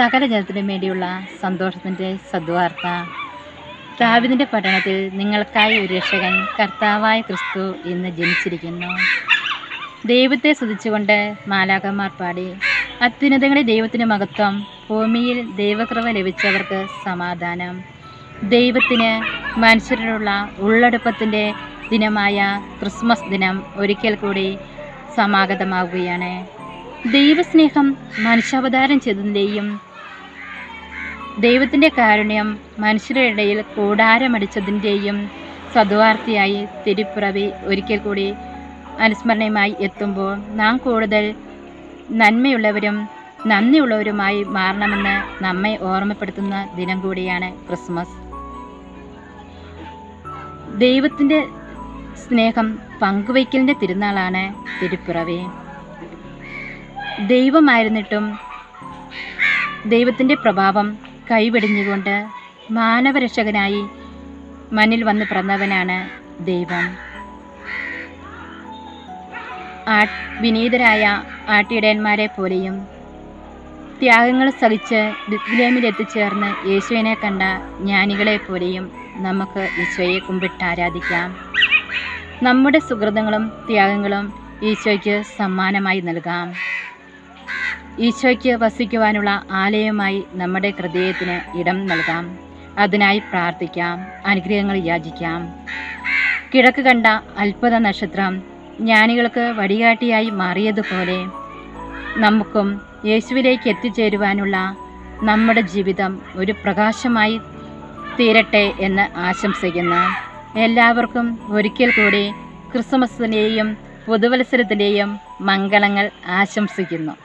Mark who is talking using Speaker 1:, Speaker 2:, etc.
Speaker 1: സകല ജനത്തിനും വേണ്ടിയുള്ള സന്തോഷത്തിൻ്റെ സദ്വാർത്ത. ദാവീദിന്റെ പട്ടണത്തിൽ നിങ്ങൾക്കായി ഒരു രക്ഷകൻ, കർത്താവായ ക്രിസ്തു ഇന്ന് ജനിച്ചിരിക്കുന്നു. ദൈവത്തെ സ്തുതിച്ചുകൊണ്ട് മാലാഖമാർ പാടി, അത്യുന്നതങ്ങളിൽ ദൈവത്തിന് മഹത്വം, ഭൂമിയിൽ ദൈവകൃപ ലഭിച്ചവർക്ക് സമാധാനം. ദൈവത്തിന് മനുഷ്യരോടുള്ള ഉള്ളടുപ്പത്തിൻ്റെ ദിനമായ ക്രിസ്മസ് ദിനം ഒരിക്കൽ കൂടി സമാഗതമാവുകയാണ്. ദൈവസ്നേഹം മനുഷ്യാവതാരം ചെയ്തതിൻ്റെയും ദൈവത്തിൻ്റെ കാരുണ്യം മനുഷ്യരുടെ ഇടയിൽ കൂടാരമടിച്ചതിൻ്റെയും സദ്വാർത്തയായി തിരുപ്പിറവി ഒരിക്കൽ കൂടി അനുസ്മരണയുമായി എത്തുമ്പോൾ നാം കൂടുതൽ നന്മയുള്ളവരും നന്ദിയുള്ളവരുമായി മാറണമെന്ന് നമ്മെ ഓർമ്മപ്പെടുത്തുന്ന ദിനം കൂടിയാണ് ക്രിസ്മസ്. ദൈവത്തിൻ്റെ സ്നേഹം പങ്കുവയ്ക്കലിൻ്റെ തിരുനാളാണ് തിരുപ്പിറവി. ദൈവമായിരുന്നിട്ടും ദൈവത്തിൻ്റെ പ്രഭാവം കൈവെടിഞ്ഞുകൊണ്ട് മാനവരക്ഷകനായി മണ്ണിൽ വന്ന് പിറന്നവനാണ് ദൈവം. വിനീതരായ ആട്ടിടയന്മാരെ പോലെയും ത്യാഗങ്ങൾ സഹിച്ച് ബെത്ലഹേമിൽ എത്തിച്ചേർന്ന് യേശുവിനെ കണ്ട ജ്ഞാനികളെ പോലെയും നമുക്ക് ഈശോയെ കുമ്പിട്ട് ആരാധിക്കാം. നമ്മുടെ സുഹൃതങ്ങളും ത്യാഗങ്ങളും ഈശോയ്ക്ക് സമ്മാനമായി നൽകാം. ഈശോയ്ക്ക് വസിക്കുവാനുള്ള ആലയമായി നമ്മുടെ ഹൃദയത്തിന് ഇടം നൽകാം. അതിനായി പ്രാർത്ഥിക്കാം, അനുഗ്രഹങ്ങൾ യാചിക്കാം. കിഴക്ക് കണ്ട അത്ഭുത നക്ഷത്രം ജ്ഞാനികൾക്ക് വഴികാട്ടിയായി മാറിയതുപോലെ നമുക്കും യേശുവിലേക്ക് എത്തിച്ചേരുവാനുള്ള നമ്മുടെ ജീവിതം ഒരു പ്രകാശമായി തീരട്ടെ എന്ന് ആശംസിക്കുന്നു. എല്ലാവർക്കും ഒരിക്കൽ കൂടി ക്രിസ്മസിൻ്റെയും പുതുവത്സരത്തിൻ്റെയും മംഗളങ്ങൾ ആശംസിക്കുന്നു.